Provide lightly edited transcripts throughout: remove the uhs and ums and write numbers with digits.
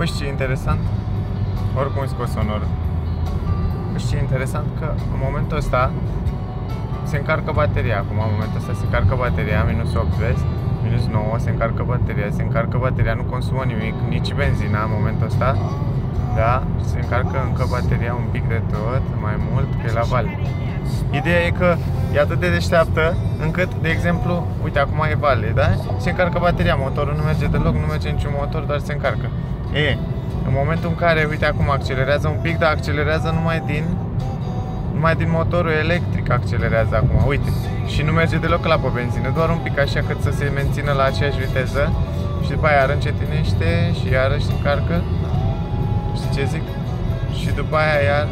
Păi știi ce e interesant? Oricum îi scos sonorul. Păi știi ce e interesant? Că în momentul ăsta se încarcă bateria. Acum în momentul ăsta se încarcă bateria, minus 8, vezi? Minus 9, se încarcă bateria, nu consumă nimic, nici benzina în momentul ăsta. Da? Se încarcă încă bateria un pic de tot, mai mult, că e la vale. Ideea e că e atât de deșteaptă încât, de exemplu, uite, acum e vale, da? Se încarcă bateria, motorul nu merge deloc, nu merge niciun motor, doar se încarcă. În momentul în care, uite, acum accelerează un pic, dar accelerează numai din motorul electric accelerează acum, uite. Și nu merge deloc la pe benzină, doar un pic așa cât să se mențină la aceeași viteză. Și după aia iar încetinește și iarăși se încarcă. Știi ce zic? Și după aia iar,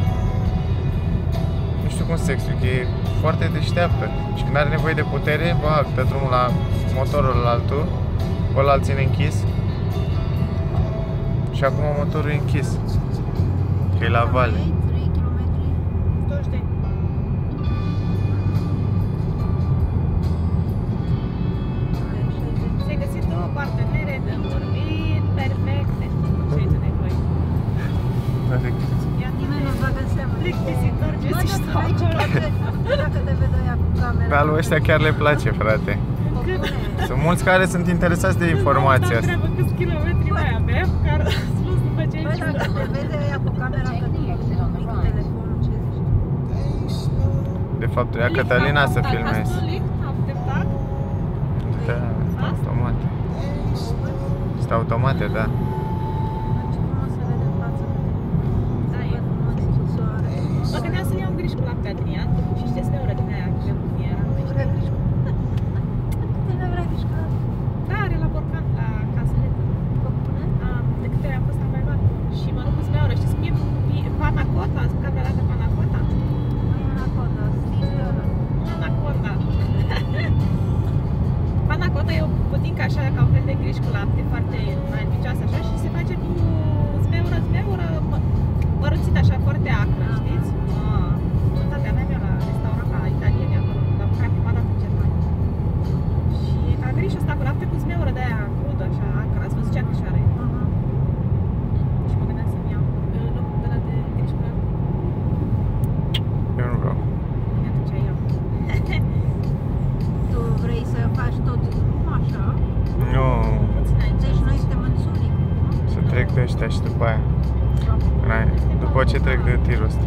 nu știu cum să explic, e foarte deșteaptă. Și când are nevoie de putere, dă drumul la motorul altul, ăla îl ține închis. Și acum motorul e închis, că e la vale. Ți-ai găsit două partenere de vorbit perfecte. Ce-ai tu nevoie? Nimeni nu-ți bagă în seamă. Plictisitor, ce zici tu acolo? Dacă te vede ea cu camera. Pe alu ăștia chiar le place, frate. Sunt mulți care sunt interesați de informația asta. Întreabă câți kilometri mai avem, care a spus după ce ai zis. Dacă te vede ea cu camera, că tu cu telefonul, ce zici tu? De fapt, ea Cătălina să filmezi. Așteptat? Da, automate. Sunt automate, da. Ce frumos se vede în față. Da, e frumos cu soare. Mă gândeam să iau un griș cu lapte, Adrian, și știți că din aia, că era. Vrea grișcu? Cine vrea grișcu? Da, are la borcan, la casele. De câte ori am fost am mai luat. Și mă duc cu smeaură, știți cum e panna cotta? Am spus că avea dată panna cotta. Anaconda, stilă. Anaconda. Panna cotta e o putincă așa, ca un fel de griș cu lapte, foarte albicioasă așa, și se face cu zmeură, mărățită așa, foarte acră, știți? Tatea mea la restaurant la italieni acolo, la care prima dată în Germania. Și e ca grișul ăsta cu lapte cu zmeură de aia crudă, așa, acră, ați văzut ce afișoară e? Și mă gândeam să-mi iau locul de la de griș cu lapte. Eu nu vreau. Atunci iau. Tu vrei să faci tot drumul așa? Nu. Deci noi suntem în Zurich, nu? Să trec de ăștia și după aia. După ce trec de tirul ăsta.